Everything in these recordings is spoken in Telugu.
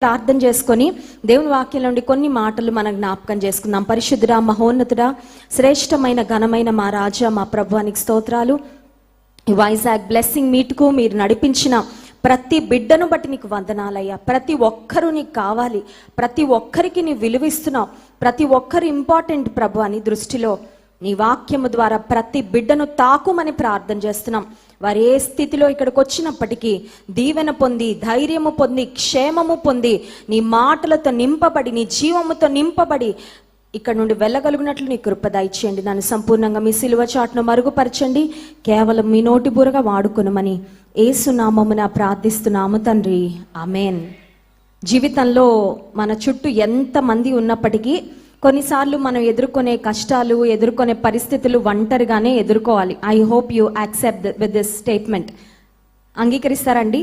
ప్రార్థన చేసుకొని దేవుని వాక్యం నుండి కొన్ని మాటలు మనం జ్ఞాపకం చేసుకుందాం. పరిశుద్ధుడా, మహోన్నతుడా, శ్రేష్టమైన ఘనమైన మా రాజా, మా ప్రభువానికి స్తోత్రాలు. ఈ వైజాగ్ బ్లెస్సింగ్ మీట్కు మీరు నడిపించిన ప్రతి బిడ్డను బట్టి నీకు వందనాలయ్యా. ప్రతి ఒక్కరూ నీకు కావాలి, ప్రతి ఒక్కరికి నీ విలువిస్తున్నావు, ప్రతి ఒక్కరు ఇంపార్టెంట్ ప్రభు అని దృష్టిలో నీ వాక్యము ద్వారా ప్రతి బిడ్డను తాకుమని ప్రార్థన చేస్తున్నాం. వారు ఏ స్థితిలో ఇక్కడికి వచ్చినప్పటికీ దీవెన పొంది, ధైర్యము పొంది, క్షేమము పొంది, నీ మాటలతో నింపబడి, నీ జీవముతో నింపబడి ఇక్కడ నుండి వెళ్ళగలిగినట్లు నీ కృప దయచేయండి. నన్ను సంపూర్ణంగా మీ సిలువ చాటును మరుగుపరచండి. కేవలం మీ నోటి బూరగా వాడుకొనుమని యేసునామమున ప్రార్థిస్తున్నాము తండ్రి, ఆమేన్. జీవితంలో మన చుట్టూ ఎంతమంది ఉన్నప్పటికీ కొన్నిసార్లు మనం ఎదుర్కొనే కష్టాలు, ఎదుర్కొనే పరిస్థితులు ఒంటరిగానే ఎదుర్కోవాలి. I hope you accept with this statement. అంగీకరిస్తారండి?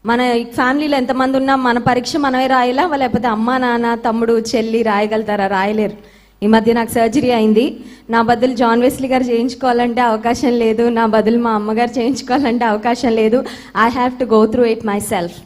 మన ఫ్యామిలీలో ఎంతమంది ఉన్నా మన పరీక్ష మనమే రాయాలా, లేకపోతే అమ్మ నాన్న తమ్ముడు చెల్లి రాయగలుగుతారా? రాయలేరు. ఈ మధ్య నాకు సర్జరీ అయింది. నా బదులు జాన్ వెస్లీ గారు చేయించుకోవాలంటే అవకాశం లేదు, నా బదులు మా అమ్మగారు చేయించుకోవాలంటే అవకాశం లేదు. I have to go through it my self.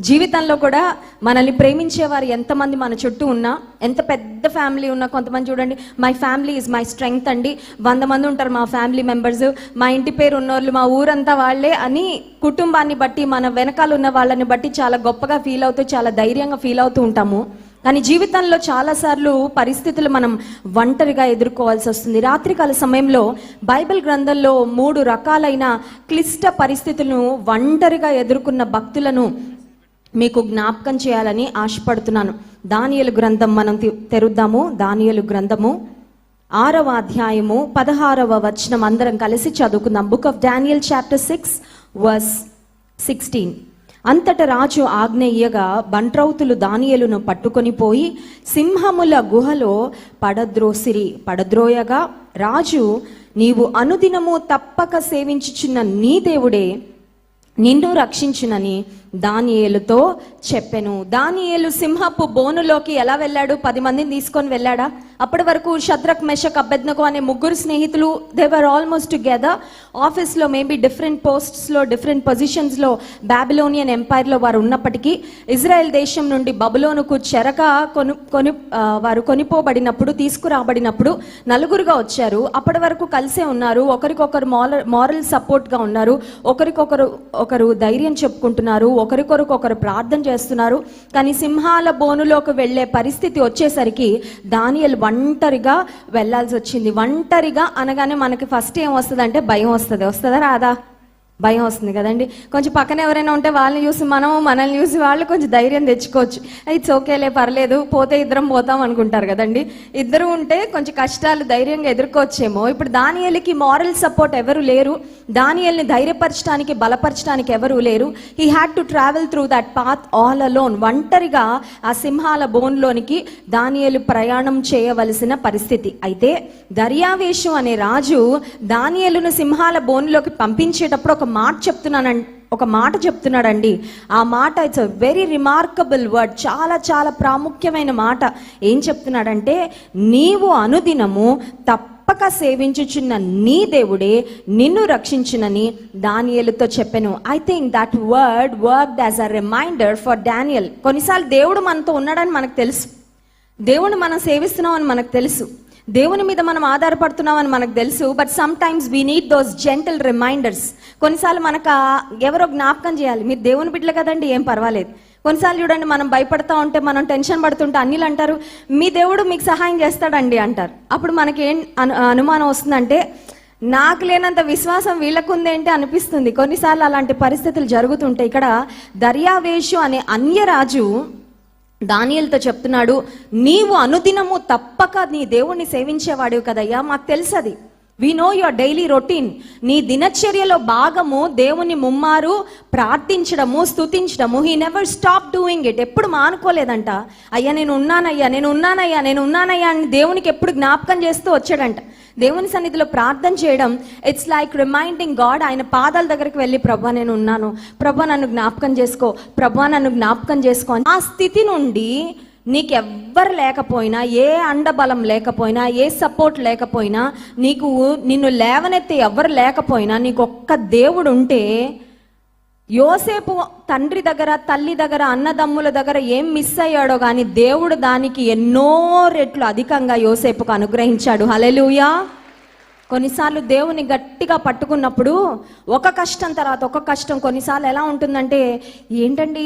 జీవితంలో కూడా మనల్ని ప్రేమించేవారు ఎంతమంది మన చుట్టూ ఉన్నా, ఎంత పెద్ద ఫ్యామిలీ ఉన్నా, కొంతమంది చూడండి my family is my strength అండి, 100 మంది ఉంటారు మా ఫ్యామిలీ మెంబర్స్, మా ఇంటి పేరు ఉన్నోళ్ళు, మా ఊరంతా వాళ్ళే అని కుటుంబాన్ని బట్టి, మన వెనకాల ఉన్న వాళ్ళని బట్టి చాలా గొప్పగా ఫీల్ అవుతూ, చాలా ధైర్యంగా ఫీల్ అవుతూ ఉంటాము. కానీ జీవితంలో చాలాసార్లు పరిస్థితులు మనం ఒంటరిగా ఎదుర్కోవాల్సి వస్తుంది. రాత్రికాల సమయంలో బైబిల్ గ్రంథంలో 3 రకాలైన క్లిష్ట పరిస్థితులను ఒంటరిగా ఎదుర్కొన్న భక్తులను మీకు జ్ఞాపకం చేయాలని ఆశపడుతున్నాను. దానియేలు గ్రంథం మనం తెరుద్దాము. దానియేలు గ్రంథము 6వ అధ్యాయము 16వ వచనం అందరం కలిసి చదువుకుందాం. Book of Daniel chapter 6 verse 16. అంతట రాజు ఆజ్ఞ ఇయ్యగా బంట్రౌతులు దానియేలును పట్టుకొని పోయి సింహముల గుహలో పడద్రోయగా రాజు, నీవు అనుదినము తప్పక సేవించుచున్న నీ దేవుడే నిన్ను రక్షించునని దానియేలుతో చెప్పెను. దానియేలు సింహపు బోనులోకి ఎలా వెళ్ళాడు? 10 మందిని తీసుకొని వెళ్ళాడా? అప్పటి వరకు షద్రక్, మెషక్, అబెద్నగో అనే 3 స్నేహితులు, దే వర్ ఆల్మోస్ట్ టుగెదర్. ఆఫీస్లో మేబీ డిఫరెంట్ పోస్ట్స్లో, డిఫరెంట్ పొజిషన్స్లో బాబిలోనియన్ ఎంపైర్లో వారు ఉన్నప్పటికీ ఇజ్రాయెల్ దేశం నుండి బబులోనుకు చెరగా వారు కొనిపోబడినప్పుడు, తీసుకురాబడినప్పుడు 4గురుగా వచ్చారు. అప్పటి వరకు కలిసే ఉన్నారు, ఒకరికొకరు మారల్ సపోర్ట్గా ఉన్నారు, ఒకరు ధైర్యం చెప్పుకుంటున్నారు, ఒకరికొకరు ప్రార్థన చేస్తున్నారు. కానీ సింహాల బోనులోకి వెళ్ళే పరిస్థితి వచ్చేసరికి దానియేలు ఒంటరిగా వెళ్ళాల్సి వచ్చింది. ఒంటరిగా అనగానే మనకి ఫస్ట్ ఏం వస్తుంది అంటే భయం వస్తుంది. వస్తుందా రాదా? భయం వస్తుంది కదండి. కొంచెం పక్కన ఎవరైనా ఉంటే వాళ్ళని చూసి మనల్ని చూసి వాళ్ళు కొంచెం ధైర్యం తెచ్చుకోవచ్చు. ఇట్స్ ఓకేలే, పర్లేదు, పోతే ఇద్దరం పోతాం అనుకుంటారు కదండి. ఇద్దరు ఉంటే కొంచెం కష్టాలు ధైర్యంగా ఎదుర్కోవచ్చేమో. ఇప్పుడు దానియేలుకి మారల్ సపోర్ట్ ఎవరు లేరు, దానియేలుని ధైర్యపరచడానికి, బలపరచడానికి ఎవరు లేరు. He had to travel through that path all alone. ఒంటరిగా ఆ సింహాల బోన్లోనికి దానియేలు ప్రయాణం చేయవలసిన పరిస్థితి. అయితే దర్యావేషు అనే రాజు దానియేలును సింహాల బోన్లోకి పంపించేటప్పుడు ఒక మాట చెప్తున్నాడండి. ఆ మాట it's a very remarkable word, చాలా చాలా ప్రాముఖ్యమైన మాట. ఏం చెప్తున్నాడంటే, నీవు అనుదినము తప్పక సేవించుచున్న నీ దేవుడే నిన్ను రక్షించునని దానియేలుతో చెప్పెను. I think that word worked as a reminder for Daniel. కొన్నిసార్లు దేవుడు మనతో ఉన్నాడని మనకు తెలుసు, దేవుని మనం సేవిస్తున్నాం అని మనకు తెలుసు, దేవుని మీద మనం ఆధారపడుతున్నామని మనకు తెలుసు. But sometimes we need those gentle reminders. కొన్నిసార్లు మనకు ఎవరో జ్ఞాపకం చేయాలి, మీరు దేవుని బిడ్డలు కదండి, ఏం పర్వాలేదు. కొన్నిసార్లు చూడండి, మనం భయపడతా ఉంటే, మనం టెన్షన్ పడుతుంటే అన్నిలు అంటారు, మీ దేవుడు మీకు సహాయం చేస్తాడండి అంటారు. అప్పుడు మనకి ఏం అనుమానం వస్తుందంటే, నాకు లేనంత విశ్వాసం వీళ్ళకుందేంటి అనిపిస్తుంది. కొన్నిసార్లు అలాంటి పరిస్థితులు జరుగుతుంటాయి. ఇక్కడ దర్యావేషు అనే అన్యరాజు దానియేలుతో చెప్తున్నాడు, నీవు అనుదినము తప్పక నీ దేవుణ్ణి సేవించేవాడివి కదయ్యా, మాకు తెలుసు అది. We know your daily routine. నీ దినచర్యలో భాగము దేవుని ముమ్మారు ప్రార్థించడము, స్తుతించడము. He never stop doing it. ఎప్పుడు మానుకోలేదంట. అయ్యా నేను ఉన్నానయ్యా అని దేవునికి ఎప్పుడు జ్ఞాపకం చేస్తూ వచ్చాడంట. దేవుని సన్నిధిలో ప్రార్థన చేయడం ఇట్స్ లైక్ రిమైండింగ్ గాడ్. ఆయన పాదాల దగ్గరికి వెళ్ళి, ప్రభా నేను ఉన్నాను, ప్రభా నన్ను జ్ఞాపకం చేసుకో. ఆ స్థితి నుండి నీకెవ్వరు లేకపోయినా, ఏ అండబలం లేకపోయినా, ఏ సపోర్ట్ లేకపోయినా, నిన్ను లేవనెత్తే ఎవ్వరు లేకపోయినా, నీకు ఒక్క దేవుడు ఉంటే యోసేపు తండ్రి దగ్గర, తల్లి దగ్గర, అన్నదమ్ముల దగ్గర ఏం మిస్ అయ్యాడో కానీ దేవుడు దానికి ఎన్నో రెట్లు అధికంగా యోసేపుకు అనుగ్రహించాడు. హల్లెలూయా. కొన్నిసార్లు దేవుని గట్టిగా పట్టుకున్నప్పుడు ఒక కష్టం తర్వాత ఒక కష్టం, కొన్నిసార్లు ఎలా ఉంటుందంటే, ఏంటండి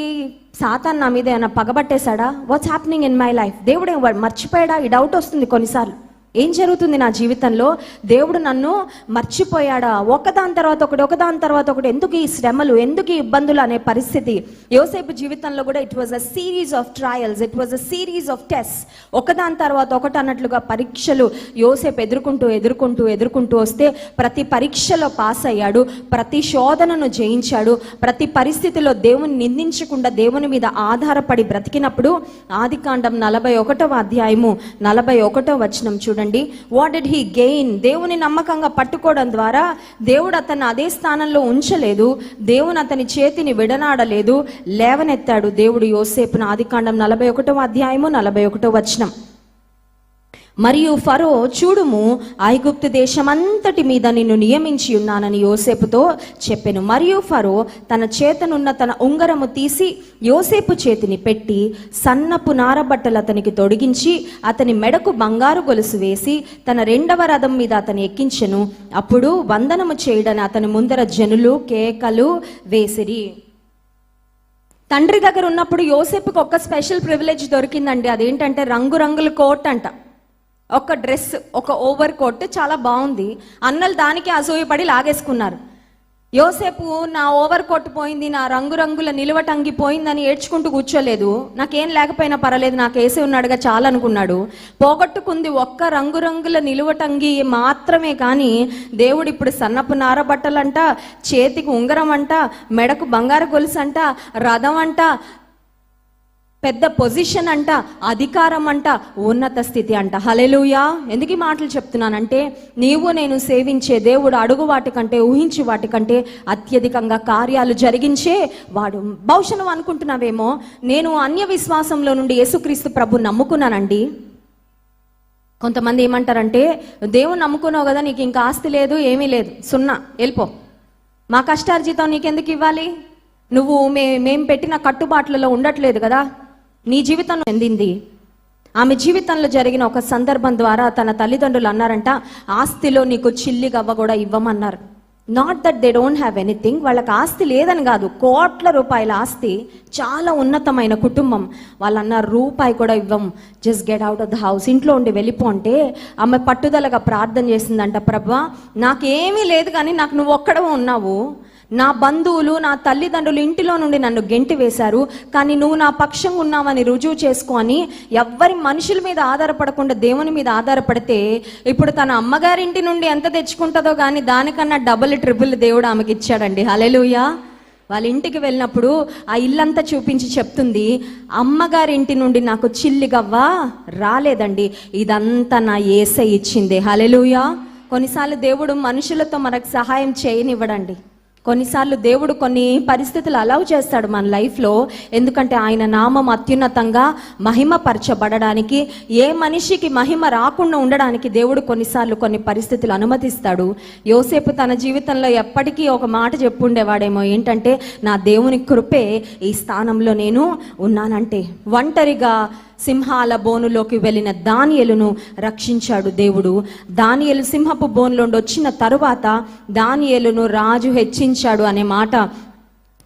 సాతాన్ నా మీద ఏమైనా పగబట్టేశాడా, what's happening in my life, దేవుడు మర్చిపోయాడా, ఈ డౌట్ వస్తుంది కొన్నిసార్లు. ఏం జరుగుతుంది నా జీవితంలో, దేవుడు నన్ను మర్చిపోయాడా, ఒకదాని తర్వాత ఒకటి ఒకదాని తర్వాత ఒకటి, ఎందుకు ఈ శ్రమలు, ఎందుకు ఈ ఇబ్బందులు అనే పరిస్థితి. యోసేపు జీవితంలో కూడా it was a series of trials, it was a series of test. ఒకదాని తర్వాత ఒకటి అన్నట్లుగా పరీక్షలు యోసేపు ఎదుర్కొంటూ వస్తే ప్రతి పరీక్షలో పాస్ అయ్యాడు, ప్రతి శోధనను జయించాడు, ప్రతి పరిస్థితిలో దేవుని నిందించకుండా దేవుని మీద ఆధారపడి బ్రతికినప్పుడు ఆదికాండం 41వ అధ్యాయము 41వ వచనం చూడండి. What did he gain? దేవుని నమ్మకంగా పట్టుకోవడం ద్వారా దేవుడు అతన్ని అదే స్థానంలో ఉంచలేదు, దేవుని అతని చేతిని విడనాడలేదు, లేవనెత్తాడు దేవుడు యోసేపును. ఆదికాండం 41వ అధ్యాయము 41వ వచనం. మరియు ఫరో, చూడుము, ఐగుప్తు దేశమంతటి మీద నిన్ను నియమించి ఉన్నానని యోసేపుతో చెప్పెను. మరియు ఫరో తన చేతనున్న తన ఉంగరము తీసి యోసేపు చేతిని పెట్టి సన్నపు నారబట్టలు అతనికి తొడిగించి అతని మెడకు బంగారు గొలుసు వేసి తన 2వ రథం మీద అతని ఎక్కించెను. అప్పుడు వందనము చేయడని అతని ముందర జనులు కేకలు వేసిరి. తండ్రి దగ్గర ఉన్నప్పుడు యోసేపుకి ఒక స్పెషల్ ప్రివిలేజ్ దొరికిందండి. అదేంటంటే రంగురంగుల కోట్ అంట. ఒక డ్రెస్, ఒక ఓవర్ కోట్ చాలా బాగుంది. అన్నలు దానికి అసూయపడి లాగేసుకున్నారు. యోసేపు నా ఓవర్ కోట్ పోయింది, నా రంగురంగుల నిలువటంగి పోయిందని ఏడ్చుకుంటూ కూర్చోలేదు. నాకేం లేకపోయినా పర్వాలేదు, నాకు వేసి ఉన్నాడుగా చాలా అనుకున్నాడు. పోగొట్టుకుంది ఒక్క రంగురంగుల నిలువటంగి మాత్రమే. కానీ దేవుడు ఇప్పుడు సన్నపు నారబట్టలంట, చేతికి ఉంగరం అంట, మెడకు బంగారు గొలుసు అంట, రథం అంట, పెద్ద పొజిషన్ అంట, అధికారం అంట, ఉన్నత స్థితి అంట. హల్లెలూయా. ఎందుకు ఈ మాటలు చెప్తున్నానంటే, నీవు నేను సేవించే దేవుడు అడుగు వాటికంటే, ఊహించి వాటికంటే అత్యధికంగా కార్యాలు జరిగించే వాడు. బహుశా నువ్వు అనుకుంటున్నావేమో, నేను అన్య విశ్వాసంలో నుండి యేసుక్రీస్తు ప్రభు నమ్ముకున్నానండి. కొంతమంది ఏమంటారంటే, దేవుని నమ్ముకున్నావు కదా, నీకు ఇంకా ఆస్తి లేదు, ఏమీ లేదు, సున్నా, వెళ్ళిపో, మా కష్టార్జితం నీకెందుకు ఇవ్వాలి, నువ్వు మేము పెట్టిన కట్టుబాట్లలో ఉండట్లేదు కదా. నీ జీవితంలో చెందింది. ఆమె జీవితంలో జరిగిన ఒక సందర్భం ద్వారా తన తల్లిదండ్రులు అన్నారంట, ఆస్తిలో నీకు చిల్లి గవ్వ కూడా ఇవ్వమన్నారు. Not that they don't have anything, వాళ్ళకి ఆస్తి లేదని కాదు, కోట్ల రూపాయల ఆస్తి, చాలా ఉన్నతమైన కుటుంబం. వాళ్ళు అన్నారు, రూపాయి కూడా ఇవ్వం, just get out of the house, ఇంట్లో ఉండి వెళ్ళిపో అంటే ఆమె పట్టుదలగా ప్రార్థన చేసిందంట, ప్రభువా నాకేమీ లేదు కానీ నాకు నువ్వు ఒక్కడవే ఉన్నావు, నా బంధువులు, నా తల్లిదండ్రులు ఇంటిలో నుండి నన్ను గెంటి వేశారు, కానీ నువ్వు నా పక్షంగా ఉన్నావని రుజువు చేసుకొని ఎవ్వరి మనుషుల మీద ఆధారపడకుండా దేవుని మీద ఆధారపడితే ఇప్పుడు తన అమ్మగారింటి నుండి ఎంత తెచ్చుకుంటుందో కానీ దానికన్నా డబుల్ ట్రిపుల్ దేవుడు ఆమెకి ఇచ్చాడండి. హల్లెలూయా. వాళ్ళ ఇంటికి వెళ్ళినప్పుడు ఆ ఇల్లంతా చూపించి చెప్తుంది, అమ్మగారింటి నుండి నాకు చిల్లిగవ్వ రాలేదండి, ఇదంతా నా యేసయ్య ఇచ్చింది. హల్లెలూయా. కొన్నిసార్లు దేవుడు మనుషులతో మనకు సహాయం చేయనివ్వడండి. కొన్నిసార్లు దేవుడు కొన్ని పరిస్థితులు అలౌ చేస్తాడు మన లైఫ్లో, ఎందుకంటే ఆయన నామం అత్యున్నతంగా మహిమపరచబడడానికి, ఏ మనిషికి మహిమ రాకుండా ఉండడానికి దేవుడు కొన్నిసార్లు కొన్ని పరిస్థితులు అనుమతిస్తాడు. యోసేపు తన జీవితంలో ఎప్పటికీ ఒక మాట చెప్పుండేవాడేమో, ఏంటంటే నా దేవుని కృపే ఈ స్థానంలో నేను ఉన్నానంటే. ఒంటరిగా సింహాల బోనులోకి వెళ్ళిన దానియేలును రక్షించాడు దేవుడు. దానియేలు సింహపు బోనులోండి వచ్చిన తరువాత దానియేలును రాజు హెచ్చించాడు అనే మాట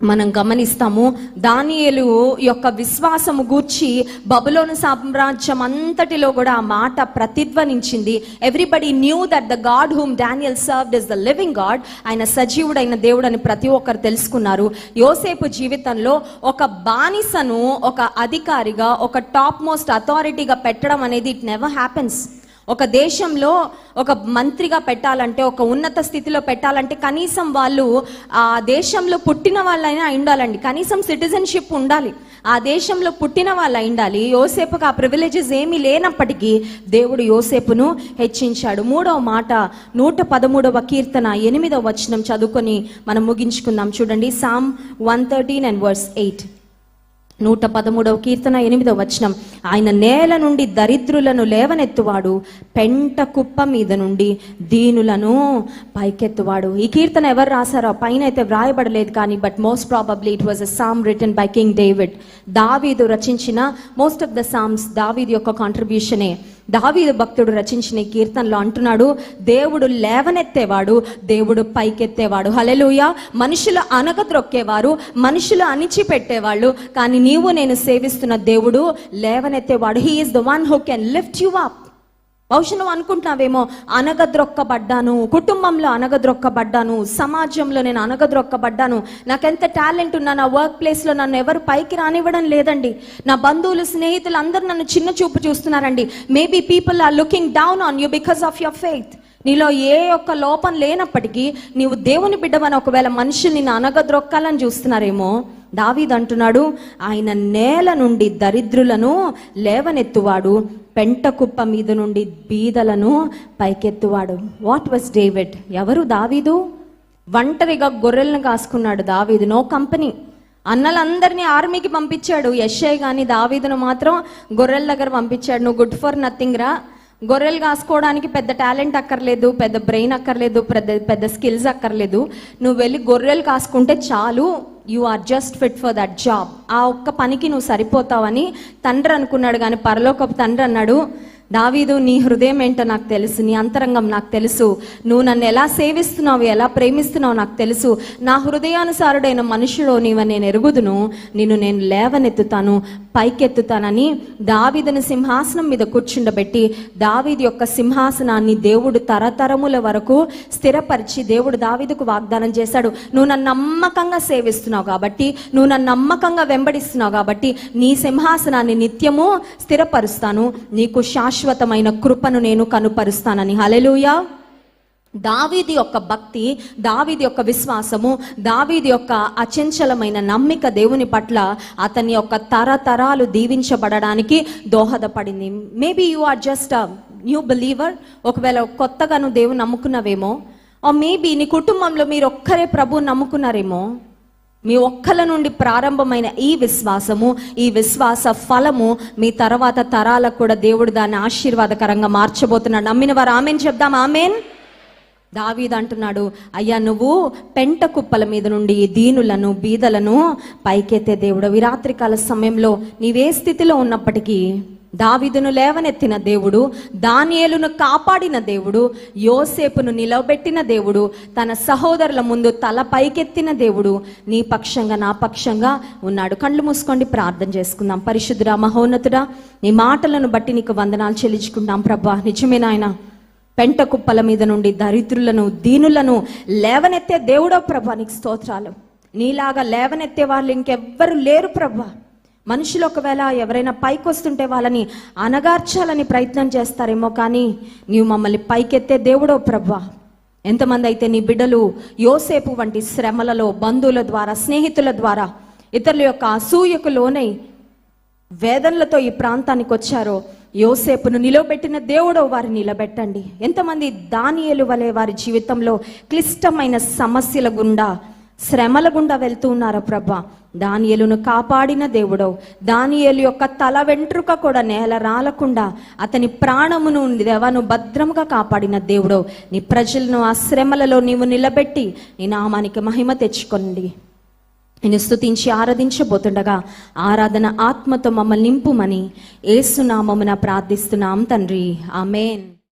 మనం గమనిస్తాము. దానియేలు యొక్క విశ్వాసము గూర్చి బబులోను సామ్రాజ్యం అంతటిలో కూడా ఆ మాట ప్రతిధ్వనించింది. Everybody knew that the God whom Daniel served is the living God, ఆయన సజీవుడైన దేవుడు అని ప్రతి ఒక్కరు తెలుసుకున్నారు. యోసేపు జీవితంలో ఒక బానిసను ఒక అధికారిగా, ఒక టాప్ మోస్ట్ అథారిటీగా పెట్టడం అనేది ఇట్ నెవర్ హ్యాపెన్స్. ఒక దేశంలో ఒక మంత్రిగా పెట్టాలంటే, ఒక ఉన్నత స్థితిలో పెట్టాలంటే కనీసం వాళ్ళు ఆ దేశంలో పుట్టిన వాళ్ళైనా ఉండాలండి, కనీసం సిటిజన్షిప్ ఉండాలి, ఆ దేశంలో పుట్టిన వాళ్ళు ఉండాలి. యోసేపుకు ఆ ప్రివిలేజెస్ ఏమీ లేనప్పటికీ దేవుడు యోసేపును హెచ్చించాడు. 3వ మాట 113వ కీర్తన 8వ వచనం చదువుకొని మనం ముగించుకుందాం. చూడండి, Psalm 113 and verse 8. 113వ కీర్తన 8వ వచనం, ఆయన నేల నుండి దరిద్రులను లేవనెత్తువాడు, పెంట కుప్ప మీద నుండి దీనులను పైకెత్తువాడు. ఈ కీర్తన ఎవరు రాశారో పైన అయితే వ్రాయబడలేదు కానీ but most probably it was a psalm written by king David. దావీదు రచించిన మోస్ట్ ఆఫ్ ద సామ్స్ దావీదు యొక్క కాంట్రిబ్యూషనే. దావీదు భక్తుడు రచించిన ఈ కీర్తనలో అంటున్నాడు, దేవుడు లేవనెత్తేవాడు, దేవుడు పైకెత్తేవాడు. హల్లెలూయా. మనుషులు అనగద్రొక్కేవారు, మనుషులు అణిచిపెట్టేవాళ్ళు, కానీ నీవు నేను సేవిస్తున్న దేవుడు లేవనెత్తేవాడు. He is the one who can lift you up. బహుశా నువ్వు అనుకుంటున్నావేమో, అనగద్రొక్కబడ్డాను, కుటుంబంలో అనగద్రొక్కబడ్డాను, సమాజంలో నేను అనగద్రొక్కబడ్డాను, నాకెంత టాలెంట్ ఉన్నా నా వర్క్ ప్లేస్లో నన్ను ఎవరు పైకి రానివ్వడం లేదండి, నా బంధువులు స్నేహితులు అందరూ నన్ను చిన్న చూపు చూస్తున్నారండి. Maybe people are looking down on you because of your faith. నీలో ఏ ఒక్క లోపం లేనప్పటికీ నీవు దేవుని బిడ్డవని ఒకవేళ మనుషులు నిన్ను అనగద్రొక్కాలని చూస్తున్నారేమో, దావీదు అంటున్నాడు, ఆయన నేల నుండి దరిద్రులను లేవనెత్తువాడు, పెంట కుప్ప మీద నుండి బీదలను పైకెత్తువాడు. What was David? ఎవరు దావీదు? ఒంటరిగా గొర్రెలను కాసుకున్నాడు దావీదు. No company. అన్నలందరినీ ఆర్మీకి పంపించాడు యెషై, కానీ దావీదును మాత్రం గొర్రెల దగ్గర పంపించాడు. నువ్వు గుడ్ ఫర్ నథింగ్ రా, గొర్రెలు కాసుకోవడానికి పెద్ద టాలెంట్ అక్కర్లేదు, పెద్ద బ్రెయిన్ అక్కర్లేదు, పెద్ద స్కిల్స్ అక్కర్లేదు, నువ్వు వెళ్ళి గొర్రెలు కాసుకుంటే చాలు, you are just fit for that job. ఆ ఒక్క పనికి నువ్వు సరిపోతావని తండ్రి అనుకున్నాడు. కానీ పరలోకపు తండ్రి అన్నాడు, దావీదు నీ హృదయం ఏంటో నాకు తెలుసు, నీ అంతరంగం నాకు తెలుసు, నువ్వు నన్ను ఎలా సేవిస్తున్నావు, ఎలా ప్రేమిస్తున్నావు నాకు తెలుసు, నా హృదయానుసారుడైన మనుషుడు నీవని నేను ఎరుగుదును, నిన్ను నేను లేవనెత్తుతాను, పైకెత్తుతానని దావీదుని సింహాసనం మీద కూర్చుండబెట్టి దావీదు యొక్క సింహాసనాన్ని దేవుడు తరతరముల వరకు స్థిరపరిచి దేవుడు దావీదుకు వాగ్దానం చేశాడు, నువ్వు నన్ను నమ్మకంగా సేవిస్తున్నావు కాబట్టి, నువ్వు నన్ను నమ్మకంగా వెంబడిస్తున్నావు కాబట్టి నీ సింహాసనాన్ని నిత్యము స్థిరపరుస్తాను, నీకు శాశ్వతమైన కృపను నేను కనుపరుస్తానని. హల్లెలూయా. దావీదు యొక్క భక్తి, దావీదు యొక్క విశ్వాసము, దావీదు యొక్క అచంచలమైన నమ్మిక దేవుని పట్ల అతని యొక్క తరతరాలు దీవించబడడానికి దోహదపడింది. Maybe you are just a new believer. ఒకవేళ కొత్తగా నువ్వు దేవుని నమ్ముకున్నావేమో, మేబీ నీ కుటుంబంలో మీరు ఒక్కరే ప్రభువుని నమ్ముకున్నారేమో. మీ ఒక్కల నుండి ప్రారంభమైన ఈ విశ్వాసము, ఈ విశ్వాస ఫలము మీ తర్వాత తరాలకు కూడా దేవుడు దాన్ని ఆశీర్వాదకరంగా మార్చబోతున్నాడు. నమ్మిన వారు ఆమెన్ చెప్దాం. ఆమెన్. దావీదు అంటున్నాడు, అయ్యా నువ్వు పెంట కుప్పల మీద నుండి దీనులను బీదలను పైకెత్తే దేవుడు. ఈ రాత్రికాల సమయంలో నీవే స్థితిలో ఉన్నప్పటికీ దావీదును లేవనెత్తిన దేవుడు, దానియేలును కాపాడిన దేవుడు, యోసేపును నిలవబెట్టిన దేవుడు, తన సహోదరుల ముందు తల పైకెత్తిన దేవుడు నీ పక్షంగా నా పక్షంగా ఉన్నాడు. కళ్ళు మూసుకోండి, ప్రార్థన చేసుకుందాం. పరిశుద్ధుడా, మహోన్నతుడా, నీ మాటలను బట్టి నీకు వందనాలు చెల్లించుకుంటాం ప్రభా. నిజమే నాయన, పెంట కుప్పల మీద నుండి దరిద్రులను దీనులను లేవనెత్తే దేవుడో ప్రభా, నీకు స్తోత్రాలు. నీలాగా లేవనెత్తే వాళ్ళు ఇంకెవ్వరు లేరు ప్రభా. మనుషులు ఒకవేళ ఎవరైనా పైకి వస్తుంటే వాళ్ళని అనగార్చాలని ప్రయత్నం చేస్తారేమో, కానీ నీవు మమ్మల్ని పైకెత్తే దేవుడో ప్రభా. ఎంతమంది అయితే నీ బిడ్డలు యోసేపు వంటి శ్రమలలో బంధువుల ద్వారా, స్నేహితుల ద్వారా, ఇతరుల యొక్క అసూయకు లోనై వేదనలతో ఈ ప్రాంతానికి వచ్చారో, యోసేపును నిలబెట్టిన దేవుడో వారిని నిలబెట్టండి. ఎంతమంది దానియేలు వలె వారి జీవితంలో క్లిష్టమైన సమస్యల గుండా, శ్రమల గుండా వెళ్తూ ఉన్నారో ప్రభా, దానియేలును కాపాడిన దేవుడో, దానియేలు యొక్క తల వెంట్రుక కూడా నేల రాలకుండా అతని ప్రాణమును దేవను భద్రముగా కాపాడిన దేవుడో, నీ ప్రజలను ఆ శ్రమలలో నీవు నిలబెట్టి నీ నామానికి మహిమ తెచ్చుకోండి. నేను స్తుతించి ఆరాధించబోతుండగా ఆరాధన ఆత్మతో మమ్మల్ని నింపుమని యేసు నామమున ప్రార్థిస్తున్నాం తండ్రి. ఆమేన్.